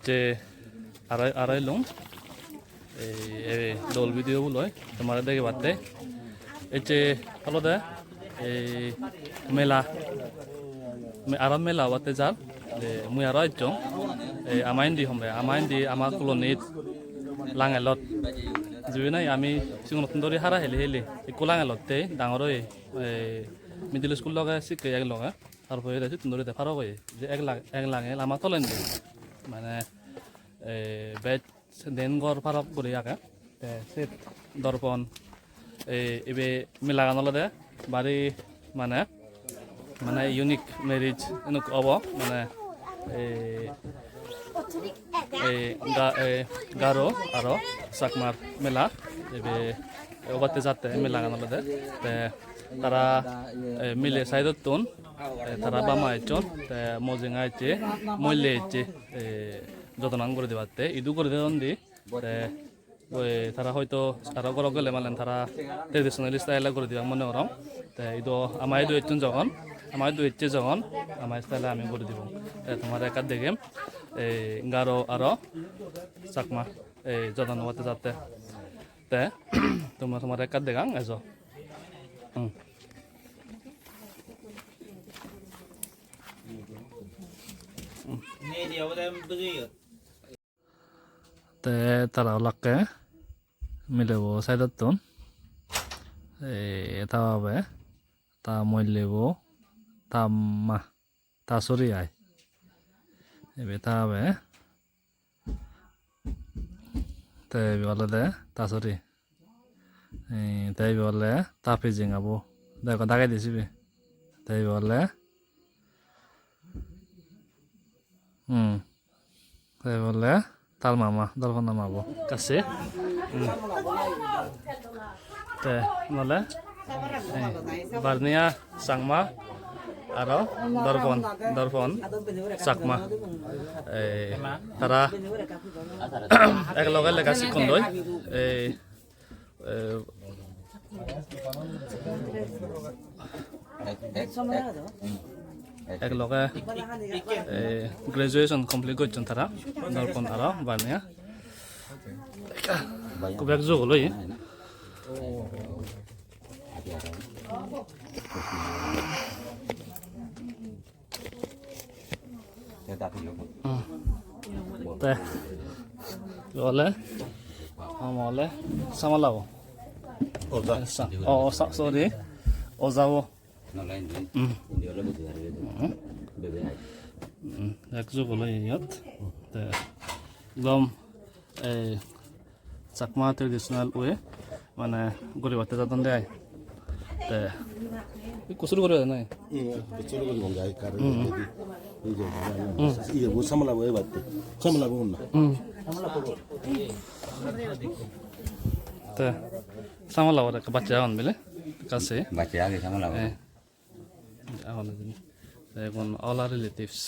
যে আড়াই লং এই দল ভিডিও বলয় তোমার দেখে বাদে এই যে হলো দে এই মেলা আরাম মেলা বাতে যার মুই আর একজন এই আমাইন্দি হমবে আমাইন্দি আমার কলনিত লাঙেলত যদি নাই আমি সিংহ নতুন দরি হারা হেলি এই কোলাঙেলতে ডাঙর মিডিল স্কুল লগে শিখে এক লগে তারপরে দেখছি তুন্দরি দেখারও কই যে এক লাঙে আমার তলেন দি মানে বেড দেন গড় ফারক করি আগে সে দর্পণ এবে মেলা গানলে দে বাড়ি মানে মানে ইউনিক ম্যারেজ এনেক হব মানে গারো আরো চাকমার মেলা এবে ওবাতে যাতে মেলা গানলে দে তারা মিলে সাইডত তুন তারা বামা আইচন মজিঙা আইছে মল্লে আইছে যতনাং করে দিবাতে ইদু করে দেন দি ওই তারা হয়তো তারা গরক গেলে মালেন তারা ট্রেডিশনাল স্টাইলে করে দিবা মনে করম ইদো আমায় দু একজন যখন আমায় দু ইচ্ছে যখন আমার স্টাইলে আমি করে দিব তোমার একার দেখে এই গারো আরো চাকমা এই যতন হতে যাতে তে তোমার একার দেখাং এজ তে তারা ওলাকে মিলেব সাইডত তুন এটা হবে তা মই লেব তা মা তা সরি আয় এবে তা হবে তাই বলে দে তা সরি তাই বলে তা ফিজিং আবো দেখো দাগাই দিছিবি তাই বলে তাই বলে তার মামা দর্পণ নামাবো কাছে তে বলে বার্নিয়া চাংমা আর দর্পণ চাকমা তারা একলগে লেখা শিক্ষণ লয় একলগে গ্রাজুয়েশন কমপ্লিট করছেন তারা দর্পণ আর বার্নিয়া খুব একযোগ হলই বলে আমলে সামালাব সরি ও যাব একযোগ হলো ইয়াত একদম এই চাকমা ট্রেডিশনাল ওয়ে মানে গরিবাতে যাতন দেয় কচুরি করে নাই সামালাব বাচ্চা এখন বেলে কাছে এখন all R relatives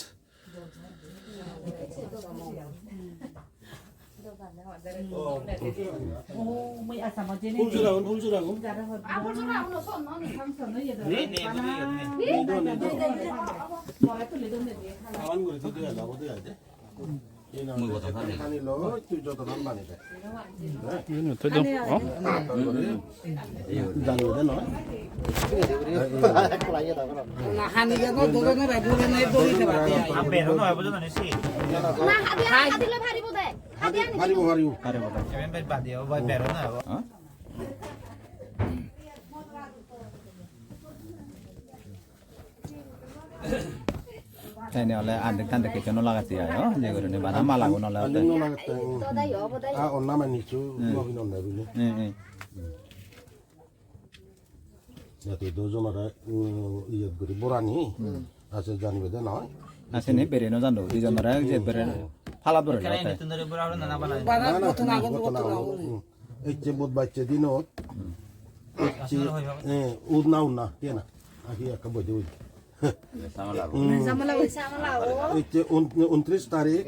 ini oleh adik tanda kita nolak sih ya, jadi kalau ini mana malah gua nolak. Ornamen itu, gua ini nolak dulu. Jadi dojo ada iya guru borani, asal jangan beda nah. Asal ini beri nozan do, di zaman raya jadi beri, halap beri. Ecebut baca di not, udna, tiana, akhirnya kabodoh. Sama lah. Itu 29 tarik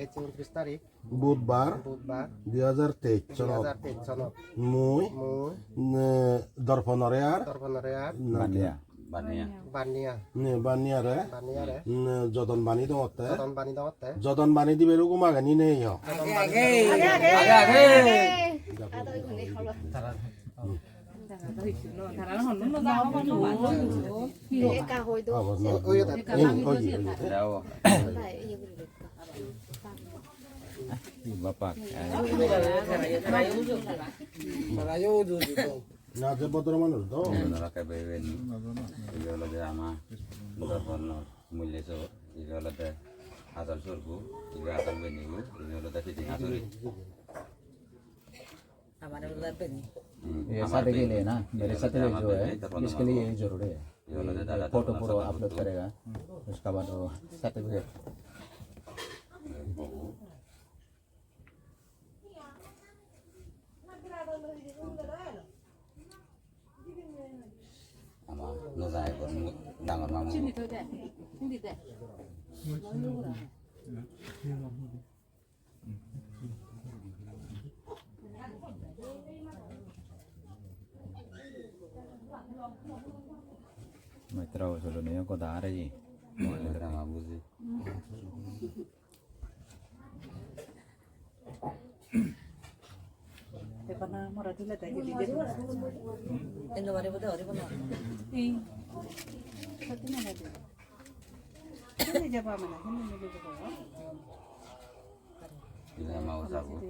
বুধবার 2023 চনত মই দর্পণরে আর Bania. 네 바니아래 저던 바니도 어때 어때? 저던 바니디 베르고 마가니네요 Daw. Bapak. 나제 버드로만을도 Nara ka bewen. Igola de ama. Mudarno mulleso. Igola de asal surgu. Igola asal benigu. Igola de titing asuri. ये साथ के लिए ना मेरे साथ में जो है इसके लिए यही जरूरी है फोटो पूरा अपलोड करेगा उसका बाद वो certificate Ama no dai kon dangon mamu. मैं तेरा वो चलो नहीं को दार है जी Kita mabu sih. Kita mau sabu.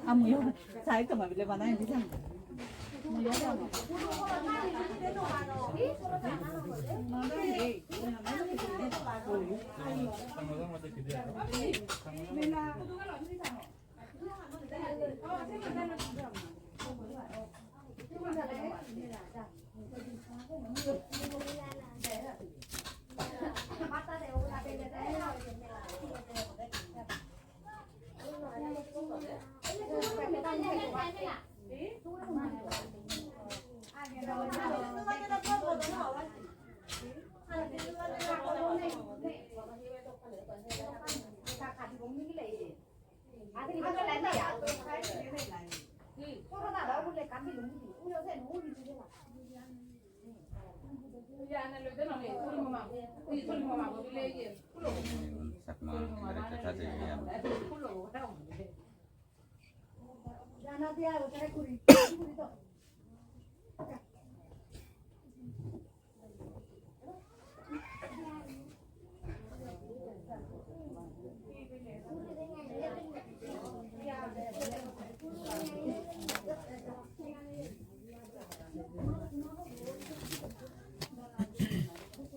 아무요 자기가 빌려 봐나 이제 Sakma mereka saja yang.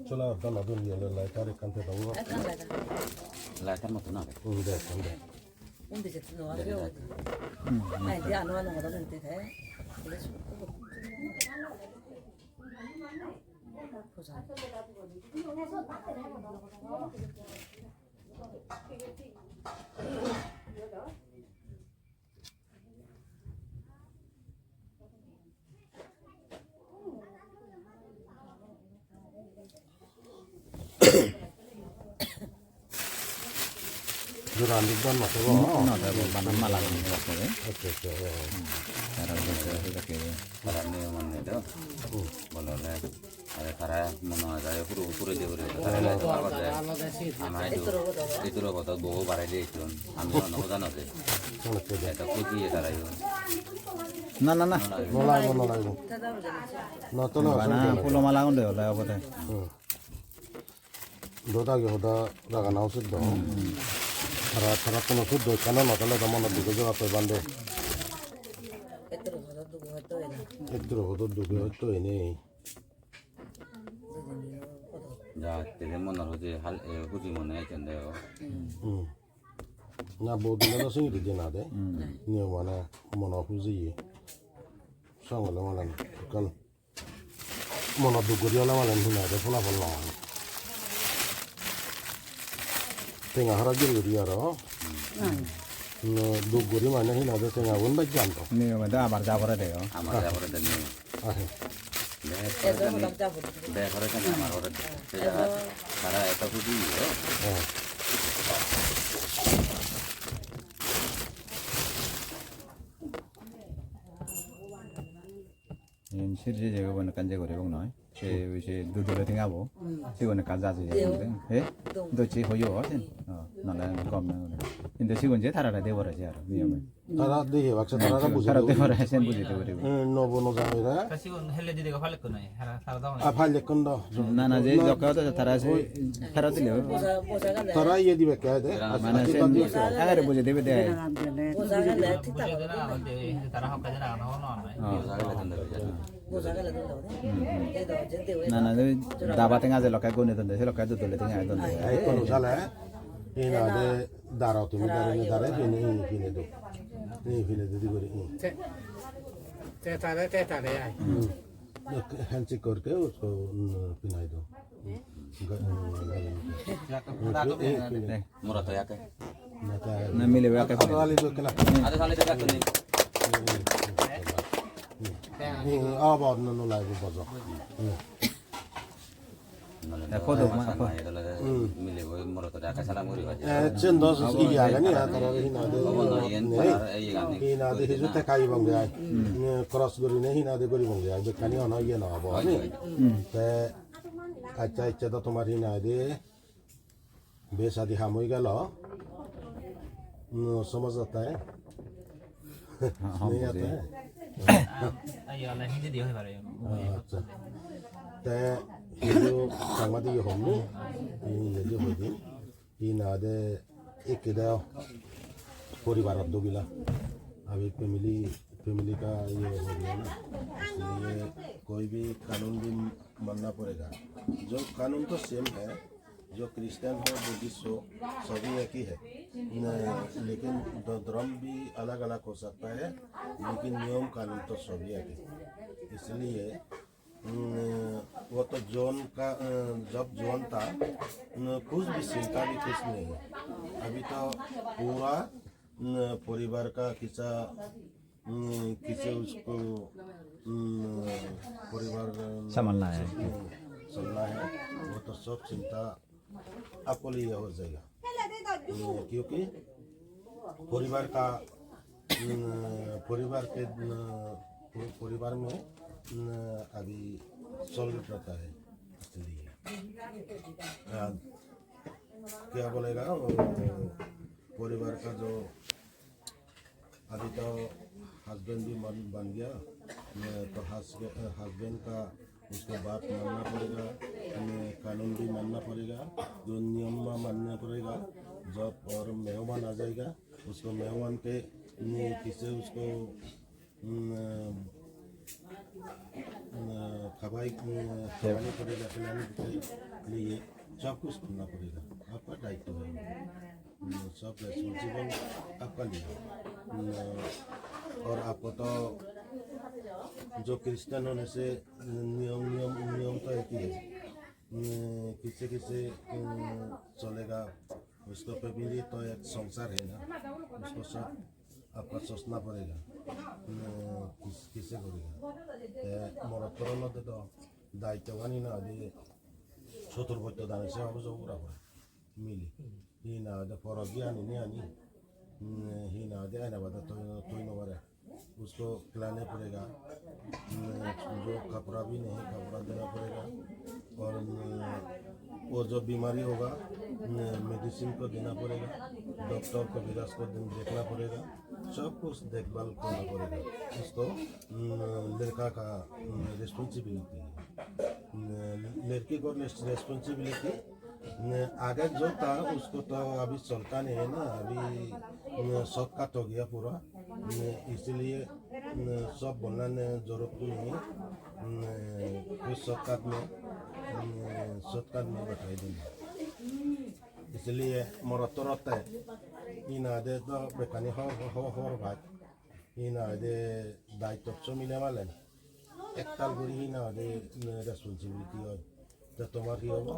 저라 나도 니를 라이타를 칸테 다고 Lahir mau tunang. 근데 근데 근데 이제 들어와요. 아니, 이제 안 와는 거다 근데 돼. 그래서 보자. 저라 안 된단 말이고 no ada beban malang ini waktu itu 오케이 cara bekerja itu kayak Para ni mana itu? Boleh le. Ada para mana ada yang pura dia pura. Para le tu apa deh? Amai itu loh kata bawa para dia itu. Amai mana kau tahu nanti? Itu kuti ya cara itu. na na na 놀라고 너 떠나 mana pulau malang udah lah apa deh 너다게 호다 나가 나오셨도 타라토노 수도 까나 나달라다 만나 두고 저 앞에 반대 애들은 가서 누구 할 거야. 애들 호도 두고 또 이네 Ya, tidak mana hoji hal hoji mana ya cendeo. 나 모두가 생일이 지나대 니 와나 뭐나 후지 상을 말한 간 뭐나 두고리라 말한 후나데 풀라 풀라 땡아 하라지를 리아로 দুগুৰি মানে C নাদে টেঙা বন by জানত নিয়মতে আবার যা করে দেয় আমার যাবার নিয়ে আহে এজো হলাম যাব বে করে কেন আমার ওরে সে জায়গা তারা এত খুশি 실제 제가 보는 간제 거래 본 너희 제 두두를 땡하고 시고는 가자지 해 너지 호요 나는 검는 근데 시고 이제 달아라 돼 버려지 알아 위험해 তারা দেখে বাচ্চা তারা বুঝে 달아 돼 버려 해선 부지 돼 버리고 নব নজামিরা Kasi kung hele di ko falek ko na eh. Hara daw 아 팔레 건다 나나 제 저거도 달아서 달아 들려 보사가 내 তারা ইয়ে দিবে কে দে 만나 센 아가리 부지 되বে 돼 보사가 내 busi 티타 na hindi tara ko kanya na ako noon eh. 자기가 된다 보사가 내 돈다 에도 제대 왜 나나 다바 땡아제 lokal 고네 던데 세 lokal 두들 땡아 던데 এই কোন জালে এই নাদে দাঁড়াও তুমি দাঁড়িয়ে দাঁড়ায় ফিনে দো এই ফিনে দিদি করে हैंडशेक करके उसको पिनाई दो मुरा तो याके ना मिले वे का वाली जो कला आधे साले तक नहीं अब न लाइव बजो फोटो मिले वो मुरा तो याके साला मुरी बाजे चंदो ई आ गनी आ तरह ही ना दे ही ना दे हिजो ते खाई बंग जाय क्रॉस गरी ने ही ना दे गरी बंग जाय बेकानी होना ये ना अब आनी ते अच्छा अच्छा तो तुम्हारी ना दे बेशादी हम हो गया समझ आता है नहीं आता है Ay, wala hindi di ko pare. अच्छा ते हिजो संगति ये हमने ये जो होती ये ना दे एक इधर परिवार दो गिला अभी फैमिली का ये हो गया ना इसलिए कोई भी कानून भी मानना पड़ेगा जो कानून तो सेम है जो क्रिश्चियन हो बुद्धिस्ट हो सभी एक ही है लेकिन धर्म भी अलग अलग हो सकता है लेकिन नियम कानून तो सभी एक ही इसलिए वो तो जॉन का जब जॉन था कुछ भी चिंता भी कुछ नहीं है अभी तो पूरा परिवार का किसी उसको परिवार संभालना है चलना है वो तो सब चिंता आपको लिए हो जाएगा क्योंकि परिवार में अभी सॉल्व रहता है इसलिए क्या बोलेगा परिवार का जो अभी तो हस्बैंड भी बन गया तो हस्बैंड का उसको बात मानना पड़ेगा कानून भी मानना पड़ेगा जो नियम मानना पड़ेगा जब और मेहमान आ जाएगा उसको मेहमान के किसे उसको खवानी पड़ेगा खिलाने के लिए सब कुछ करना पड़ेगा आपका दायित्व है सब रेस्पॉन्सिबल आपका लिए और आपको तो जो क्रिश्चियन होने से नियम तो एक ही है किसी चलेगा उसको फैमिली तो एक संसार है ना उसको सब आपका सोचना पड़ेगा किसे करेगा मरतरण तो दायित्ववानी ना अभी चतुर्भुज दाने से अब जो पूरा मिली ही ना दे फरक भी आनी नहीं आनी ही ना दे आना बता तो न मरे उसको खिलाने पड़ेगा जो कपड़ा भी नहीं कपड़ा देना पड़ेगा और वो जो बीमारी होगा मेडिसिन को देना पड़ेगा डॉक्टर को विराज को देखना पड़ेगा सब कुछ देखभाल करना पड़ेगा उसको लड़का का रिस्पॉन्सिबिलिटी है लड़की को रिस्पॉन्सिबिलिटी आगे जो था उसको तो अभी चलता नहीं है ना अभी शॉर्टकट हो गया पूरा इसलिए सब बोलना जरूरत नहीं है कुछ शॉर्टकट में बताई देंगे इसलिए मरतरत है इन आदे तो बेकानी हर भाग इन आदे दायित्व सब मिले वाले एक ताल गुड़ी इन आदे रेस्पॉन्सिबिलिटी है तो तुम्हारी होगा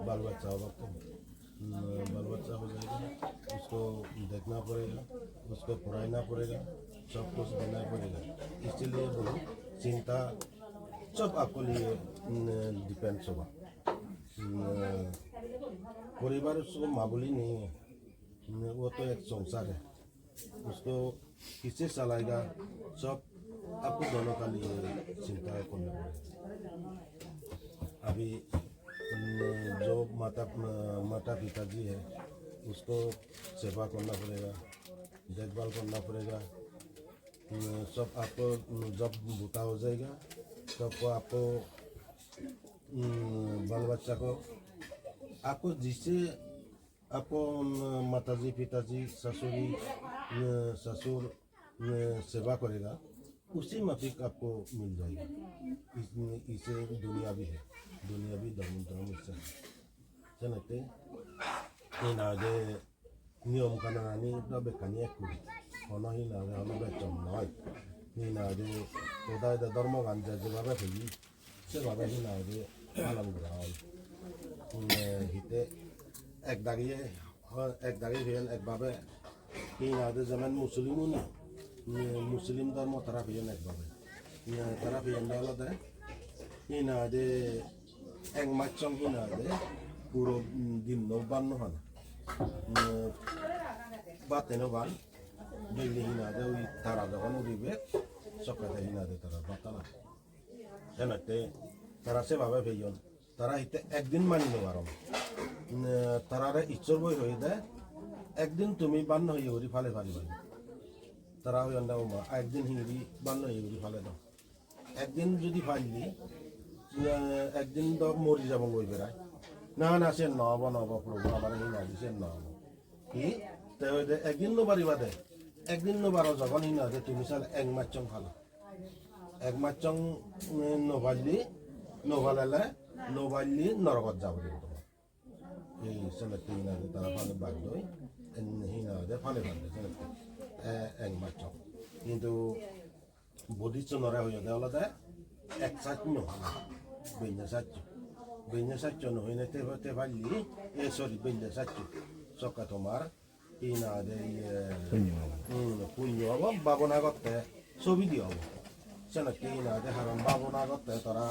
बाल बच्चा होगा तुम बाल बच्चा हो जाएगा, उसको देखना पड़ेगा, उसको पढ़ाना पड़ेगा, सब कुछ देना पड़ेगा। इसीलिए बहुत चिंता सब आपको लिए डिपेंड्स होगा। परिवार उसको मामूली नहीं है, वो तो एक संसार है, उसको किससे चलाएगा सब आपको दोनों का लिए चिंता करना पड़ेगा। अभी जो माता पिताजी है उसको सेवा करना पड़ेगा, देखभाल करना पड़ेगा। सब आपको जब बूढ़ा हो जाएगा तब आपको बाल बच्चा को आपको जिससे आपको माताजी पिताजी ससुर सेवा करेगा उसी माफिक आपको मिल जाएगा। इसे दुनिया भी है, दुनिया भी धर्म इससे जानते हिनादे नियम कानानी बेखानी एक होना हिनादे हमें बेचम नय हिनादे उदाय धर्म गांजा जगह फैली से बाबा हिनादे आलम ग्राल हिते एक दागिए भेल एक बाबे हिनादे जमान मुस्लिम धर्म तारा भेल एक बाबे तारा भेल डालते हिनादे एक macam hina de puro din no ban no han bate no ban beli hina de wi tara da ono dibe sokata hina de tara batala janate tara se baba beyon tara hite ekdin mani no warom tara re ichor boy hoye de ekdin tumi ban hoye uri phale phali ban tara hoye anda ma ekdin hiri ban hoye uri phale do ekdin jodi phali একদিন তো মরি যাব গই বেড়ায় না সে নব প্রভু আমার এই নাদি সে নব কি তো একদিন নো বাড়ি বাদে একদিন নো বারো যখন ই না তুমি সাল এক মাস চং ভালো এক মাস চং নোভালি নরকত যাব তোমার এই সেলেক্টিং না তারা ভালো বাধ্য হিনা ফালে এক মাস চং কিন্তু বডির নরা হয়ে দেওয়া দেয় এক সাত নহয় benya sacho no hine te valli sorry benya sacho sokka tomar ina de pugno abo babona gotte so video abo sana ke ina de haram babona gotte tara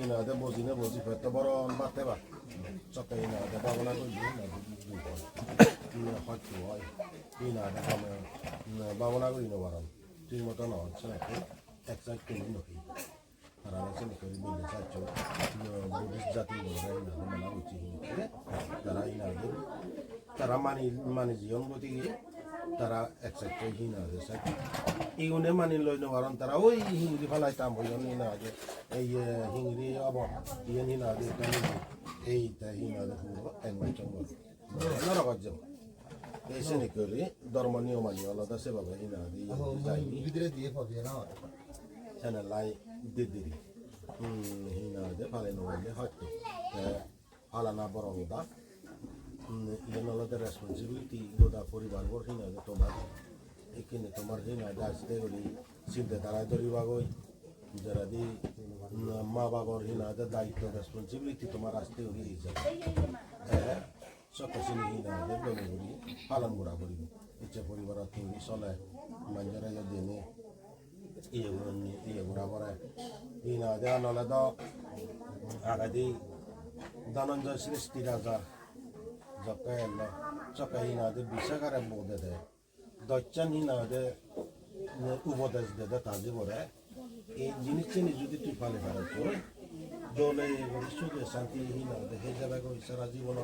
ina de bozi fetto boron batte ba sokka ina de babona go ina hotto hoy ina de hame babona go ina waram tin moto no sana ke exact no Para sini kali benda saja, budis jati boleh na mana uci ini, tara ina ada, tara mani zion boti ini, tara eksak hina ada saja. Iune mani loy no waran tara, oi hingri falai tambo yon hina ada, hingri abo, ian hina ada kami, teh hina ada puro, macam boleh. Nara kajam. Sini kali, dormani omani, Allah dah sebab hina ada. Bidre dia kau dia na. Sana lai didiri hina de pale no wale hatto ala na borong da ieno la de responsibility goda poribar bor hina de tomar ekine tomar hina da ste goli sinde tara dori bagoi jara di ma babor hina de daitto responsibility tomar aste goli ija sokko sini hina de bole goli palam gura goli iche poribar tingi sole manjara ya dene iya gura bore ina de anola do agadi danonjo srishti raja jakaela chaka ina de bisagara bode de dochan ina de ubodesh de taji bore এই জিনিসটি যদি তুই ফালে ফেলাছো দলে সুদে শান্তি হীন দেখে যাবে সারা জীবন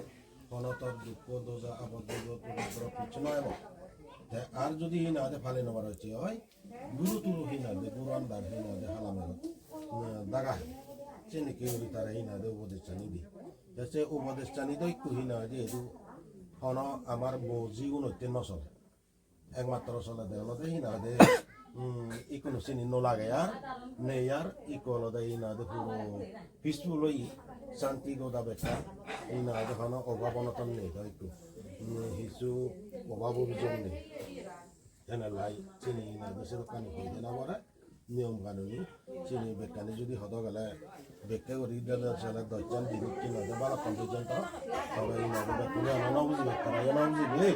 অনতর দুঃখ দোজা আবদ্ধ কিছু নয় আর যদি হীন আদে ফালে নেবার হচ্ছে হয় গুরু তুরু হীন আদে গুরানদার হীন আদে হালামের দাগা চেনে কেউ তারা হীন আদে উপদেশ চানি দি সে উপদেশ চানি তো একটু হীন আদে এটু হন আমার জীবন হইতে নচলে একমাত্র চলে দেওয়ালতে হীন আদে ইকোনো চিনি নলাগে আর নেই আর ইকোলদে হীন আদে পুরো পিসফুল হই শান্তি গোদা বেটা হীন আদে হন অভাব অনটন নেই একটু হিসু অভাব অভিযোগ নেই এনে লাই চিনি হীন আদে সে দোকানে হয়ে দেনা বলে নিয়ম কানুনি চিনি বেকানি যদি হদ গেলে বেকে করি দিলে সেটা 10জন দিন কিনা দে বালা পর্যন্ত তবে এই না বেকুনি আনা বুঝবে তারা না বুঝবে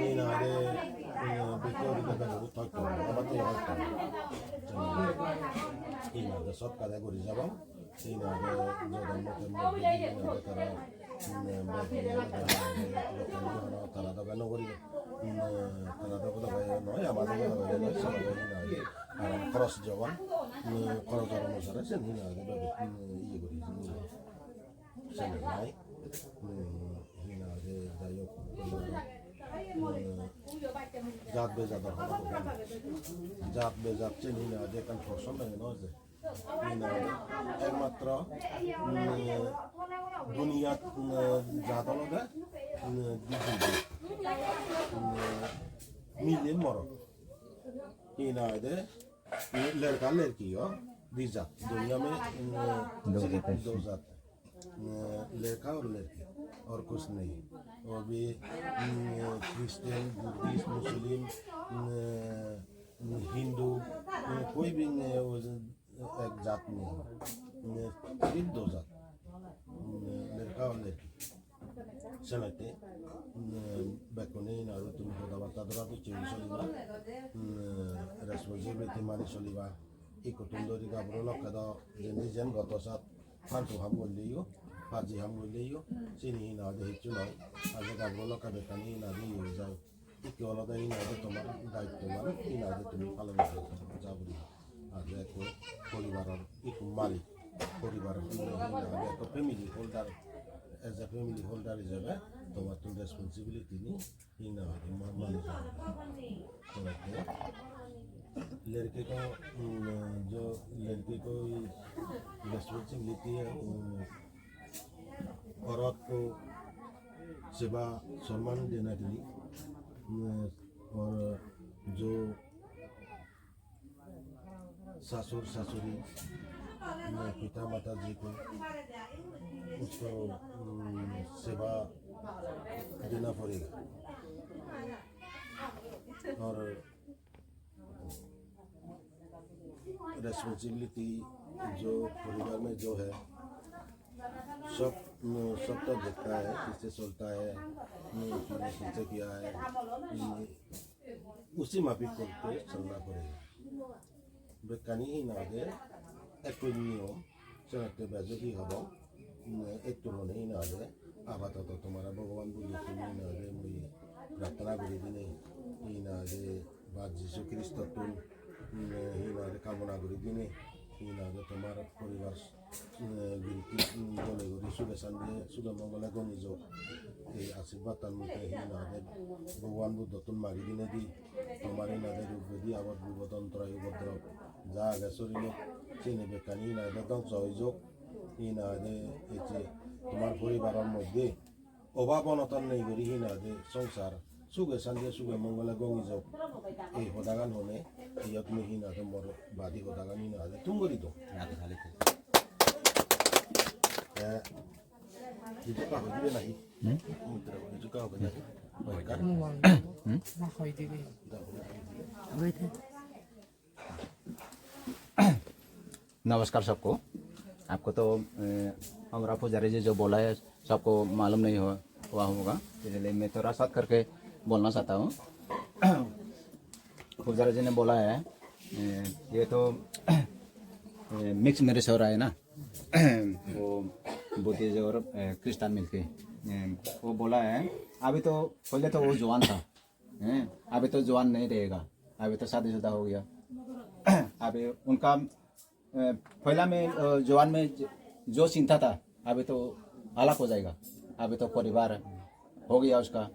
এই না রে বেকে করি দিলে বহুত থাকতো আবার তো হতো এই না সব কাজে করি যাব এই না রে যখন মতে তারা তারা তো কেন করি তারা তো কোনো নয় আমাদের নয় সবাই আর খরচ যখন খরচ অনুসারে সে নিয়ে ইয়ে করি সে নাই যাই হোক জাত বেজাত জাত বেজাত চিনি না যে কারণ ফসল লাগে নয় যে একমাত্র দুনিয়াত জাত হলে মিলে মরক ये ना दे लड़का लड़की हो दी जात दुनिया में दो जात लड़का और लड़की और कुछ नहीं और भी क्रिश्चियन बुद्धिस्ट मुस्लिम हिंदू कोई भी एक जात नहीं सिर्फ दो जात लड़का और लड़की चलते बेकुनी नारू तुम কথাবার্তা ধরা তো চেঞ্জ চলিবা রেসপন্সিবিলিটি মানি চলিবা এই কুটুম্বরি গাবর লক্ষদ যেন যেন গত সাত ফান্টু হাম বললিও ফাজি হাম বললিও চিনি না দে হিচু নয় আজ গাবর লক্ষ বেকানি না দিয়ে যাও কি আলাদা এই না তোমার দায়িত্ব মানে এই না তুমি পালন করতে যাবো আজ এক পরিবারের এক মালিক পরিবারের এক family holder as a family holder হিসেবে তোমার তো রেসপন্সিবিলিটি নেই এই না মানে लड़के को जो लड़के को रेस्पॉन्सिबिलिटी है औरत को सेवा सम्मान देना के लिए और जो ससुर ससुरी पिता माता जी को उसको सेवा देना पड़ेगा और रेस्पॉन्सिबिलिटी जो परिवार में जो है सब तो देखता है किससे चलता है किससे किया है उसी माफिक करके चलना पड़ेगा बेकानी ही ना दे एक नियम चलते बेजो की हवा एक तो नहीं ना दे आबाद तो तुम्हारा भगवान बोली तुम्हें ना दे मुझे प्रार्थना करी दी नहीं ना दे बात जीसु ख्रिस्त तुम ही ना दे कामना करी दी नहीं ना दे तुम्हारा परिवार गिरती जले गरी सुबह संडे सुबह मंगला गनी जो ये आशीर्वाद तन्मते ही ना दे भगवान बुद्ध तुम मारी दी नहीं दी तुम्हारे ना दे रूप दी आवाज बुबतंत्र युवत्र जा आगे शरीर चीने बेकानी ना दे तो सहयोग ही ना दे ये তোমার পরিবারের মধ্যে অভাব অনটন নেই করি হি না দে সংসার সুখে শান্তি সুখে মঙ্গলে গঙ্গি যাও এই হদাগান হনে ইয়াত মি হি না দে মর বাদি হদাগান হি না দে তুম করি তো আগে খালি itu kah dia nahi itu kah dia नमस्कार सबको आपको तो हमारा पुजारी जी जो बोला है सबको मालूम नहीं हुआ होगा इसलिए मैं थोड़ा साथ करके बोलना चाहता हूँ पुजारी जी ने बोला है ये तो मिक्स मैरिज हो रहा है ना वो बुद्धिस्ट और क्रिश्चियन मिलके वो बोला है अभी तो पहले तो वो जवान था अभी तो जवान नहीं रहेगा अभी तो शादीशुदा हो गया अभी उनका पहला में जवान में जो चिंता था अभी तो अलग हो जाएगा अभी तो परिवार हो गया उसका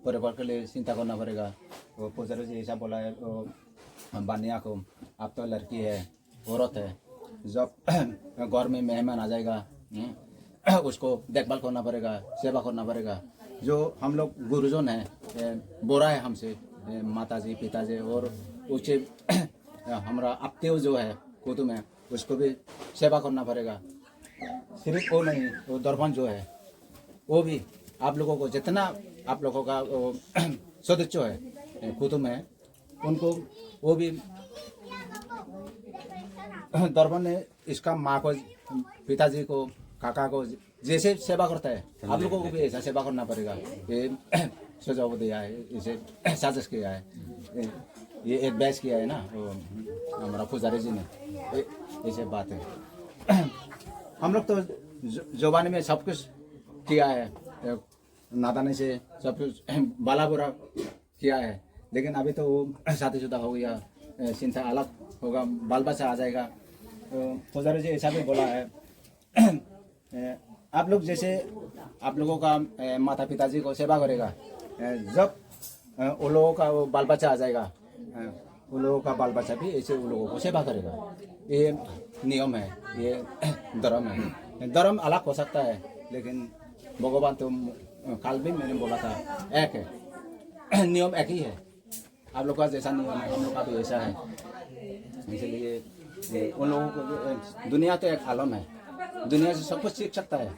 परिवार के लिए चिंता करना पड़ेगा वो पुजारी जी ऐसा बोला है बानिया को अब तो लड़की है औरत है जब घर में मेहमान आ जाएगा उसको देखभाल करना पड़ेगा सेवा करना पड़ेगा जो हम लोग गुरुजन हैं बोरा है हमसे माताजी पिताजी और ऊँचे हमारा आत्मीय जो है कुटुंब है उसको भी सेवा करना पड़ेगा सिर्फ वो नहीं वो दर्पण जो है वो भी आप लोगों को जितना आप लोगों का सदस्य है कुटुंब है उनको वो भी दर्पण ने इसका माँ को, पिताजी को, काका को जैसे सेवा करता है आप लोगों को भी ऐसा सेवा करना पड़ेगा। ये सुझाव दिया है, इसे साजिश किया है, ये एडवाइस किया है ना वो हमारा पुजारी जी ने, ऐसे बात है। हम लोग तो जवानी में सब कुछ किया है, नादानी से सब कुछ बाला बुरा किया है, लेकिन अभी तो वो शादीशुदा हो गया, चिंता अलग होगा, बाल बच्चा आ जाएगा। तो पुजारी जी ऐसा भी बोला है आप लोग जैसे आप लोगों का माता पिताजी को सेवा करेगा, जब उन लोगों का वो बाल बच्चा आ जाएगा, उन लोगों का बाल बच्चा भी ऐसे उन लोगों को सेवा करेगा। ये नियम है, ये धर्म है। धर्म अलग हो सकता है, लेकिन भगवान तो कल भी मैंने बोला था एक है, नियम एक ही है। आप लोग का जैसा नियम है हम लोग का भी ऐसा है। इसलिए उन लोगों को दुनिया तो एक आलम है, दुनिया से सब कुछ सीख सकता है।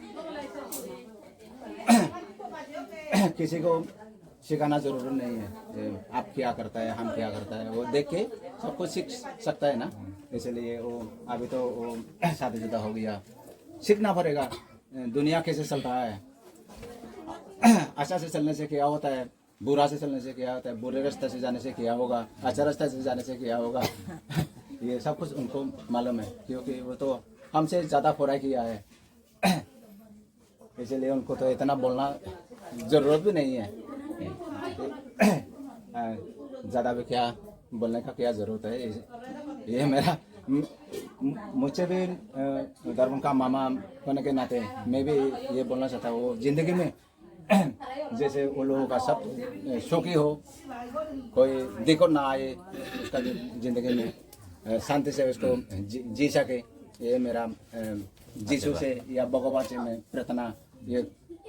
किसी को सिखाना जरूरी नहीं है, आप क्या करता है हम क्या करता है, वो देख के सब कुछ सीख सकता है ना। इसलिए वो अभी तो वो शादीशुदा हो गया, सीखना पड़ेगा दुनिया कैसे चलता है। अच्छा से चलने से क्या होता है, बुरा से चलने से क्या होता है, बुरे रास्ते से जाने से क्या होगा, अच्छा रास्ते से जाने से क्या होगा। ये सब कुछ उनको मालूम है, क्योंकि वो तो हमसे ज़्यादा पढ़ाई किया है। इसलिए उनको तो इतना बोलना ज़रूरत भी नहीं है। ज़्यादा भी क्या बोलने का क्या ज़रूरत है। ये मेरा मुझसे भी धर्म का मामा होने के नाते मैं भी ये बोलना चाहता हूँ, वो ज़िंदगी में जैसे उन लोगों का सब सुखी हो, कोई दिक्कत ना आए उसका ज़िंदगी में, शांति से उसको जी सके। ये मेरा जीसू से या भगवान से मैं प्रार्थना ये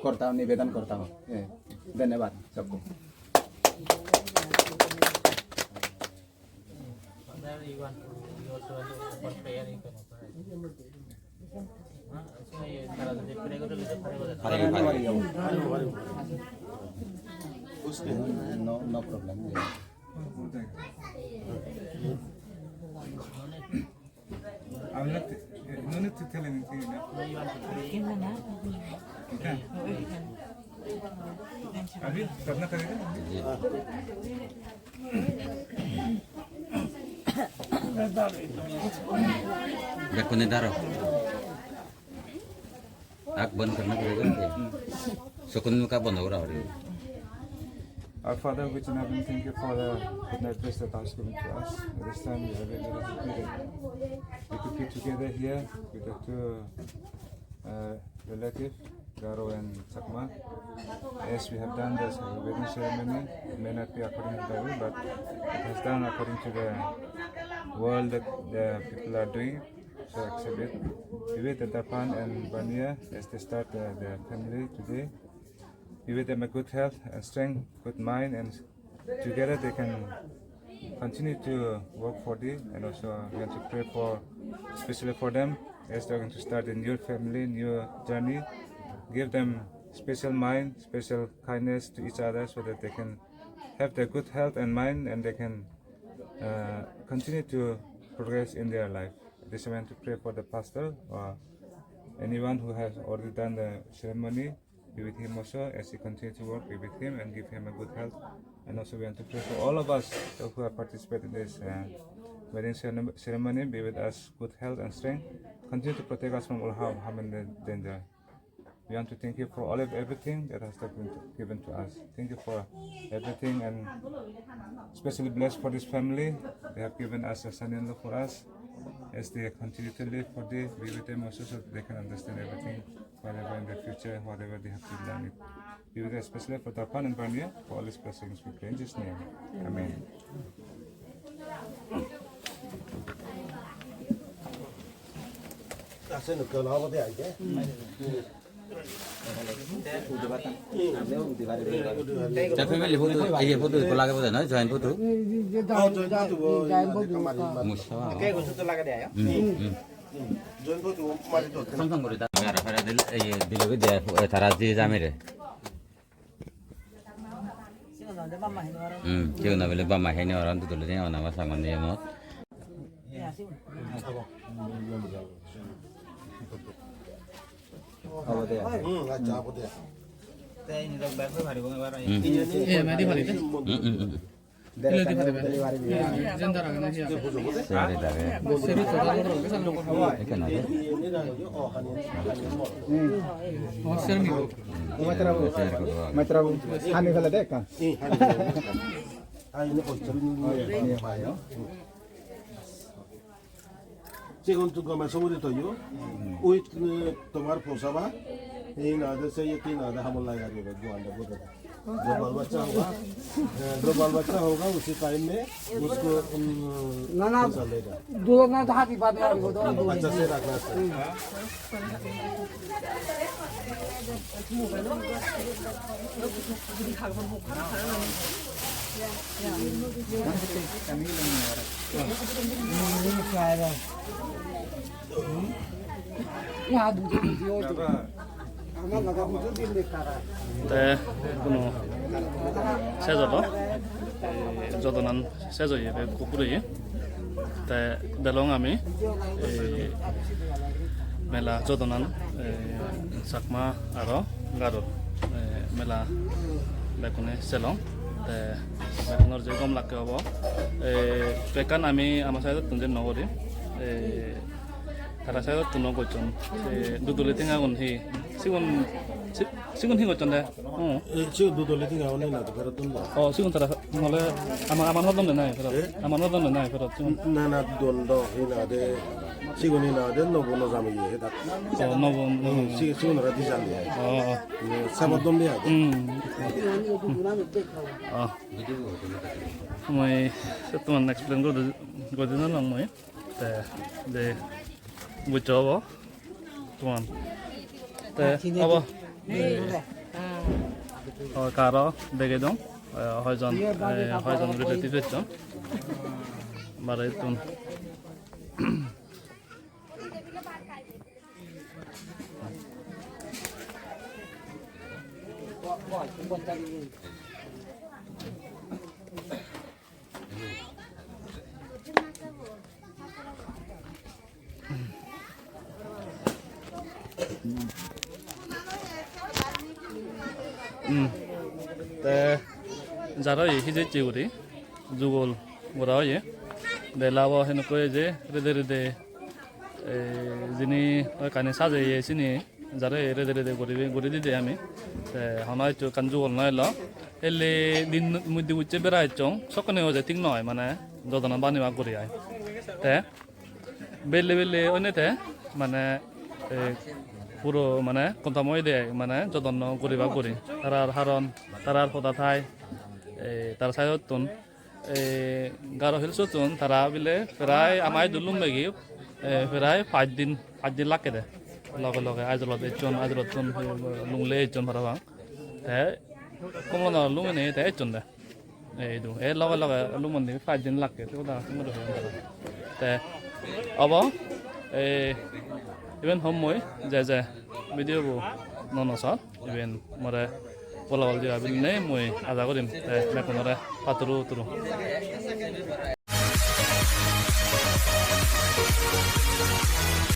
करता हूँ, निवेदन करता हूँ। धन्यवाद सबको। No problem. I'm not, no need to tell anything. अभी करना करेगा। देखो निदारो आँख बंद करना पड़ेगा, सुकून का बंद हो रहा है। Our Father which in heaven, thank you for the good night rest that has given to us. This time we are very happy we could be together here with the two relatives, Garo and Chakma. As we have done this wedding ceremony, it may not be according to the Bible, but it has done according to the world that the people are doing. So accept it. We wait at Dapan and Bania as they start their family today. Be with them a good health and strength, good mind, and together they can continue to work for thee. And also we want to pray for, especially for them, as they're going to start a new family, new journey. Give them special mind, special kindness to each other, so that they can have their good health and mind, and they can continue to progress in their life. This I want to pray for the pastor or anyone who has already done the ceremony. Be with him also as he continues to work. Be with him and give him a good health. And also we want to pray for all of us who have participated in this wedding ceremony. Be with us, good health and strength. Continue to protect us from all harm and danger. We want to thank you for all of everything that has been given to us. Thank you for everything, and especially blessed for this family. They have given us a son-in-law for us. As they continue to live for this, be with them also so that they can understand everything, whatever in the future, whatever they have to learn it. Be with us, especially for Tarpan and Barnia, for all these blessings we pray in Jesus' name. Amen. Cha family photo, ये photo को लगा बोला ना, join photo. Musa. Samsung को dah. Mereka pada ये dulu dia terazi jamir. Kau nak beli bama ini orang tu dulu ni orang nama sangat ni mau. আচ্ছা আপদে তাই নি লোক ব্যাগ ভারি বঙ্গে বার এ মাদি ভালি দে সেরে লাগে এখানে আছে Maitrabu, hani kala deh kan? ini kocel ini bahaya যেগুন তো গমে সমুদ্র তৈয় ওই তোমার পোষাবা এই না দেশে ये ना हमल लगा देगा गुआंडा बोल जो बाल बच्चा होगा उसी टाइम में उसको ना चलेगा दो ना धा की बात है बच्चा से रखना चाहिए তে কোনো সেজলো যতনান সেজয়ে বে কুকুরে তে দেলং আমি মেলা যতনান চাকমা আৰু গারো মেলা বেকনে সেলং তে বেকনৰ যে কম লাগে হ'ব পেকান আমি আমাৰ সাইডত তুনজে নগৰি তারা সাইডত তুন গজন দুদুলি টেঙা গুণ হি সিগুন হি গজন দে এই দুদলে দিন আওনে না তো ফেরত না সিগুন তারা নহলে আমার নদন নাই ফেরত আমার নদন নাই ফেরত না না দন্ড হি না দে সিগুনি না দে নবন জামি হে দা নবন সিগুন রা দি জানি সাবদম নে মই তোমার এক্সপ্লেন করে দিন মই দে বুঝছো হব তোমার হব কারো দেখে দিও হয়জন রিলেটিভ এসছেন বারে তুমি যারা হিজে চিউরি যুগল ওরা ইয়ে দেলাব সেনেকৈ যে ৰেদে ৰেদে যিনি কানি সাজাইয়ে চিনি যারা ৰেদে ৰেদে গড়ি দি দে আমি হনাই কান যুগল নয় ল এলে দিন মধ্যে উচ্চে বেড়াই চং সকনে হয়ে ঠিক নয় মানে যদনা বানিবা করি আয় তে বেলে বেলে অন্যতে মানে পুরো মানে কথা মই দে মানে যত্ন করিবা করি তারার হারণ তারার কথা ঠাই তার সাইডতুন গারো হিলসতুন তারা বিলে প্রায় আমায় দুলুম লাগি প্রায় 5 দিন লাগে দে লগে লগে আজলত এজন আজলতুন লুংলে এজন ভাড়া তে কমন লুংনে তে এজন দে এই দু এ লগে লগে লুমন 5 দিন লাগে তো দা মদ তে অব ইভেন সময় যে ভিডিঅ'বোৰ ননচাওঁ ইভেন মৰে পলাবল দিয়া বুলি নে মই আজা কৰিম মেকনৰে পাতৰো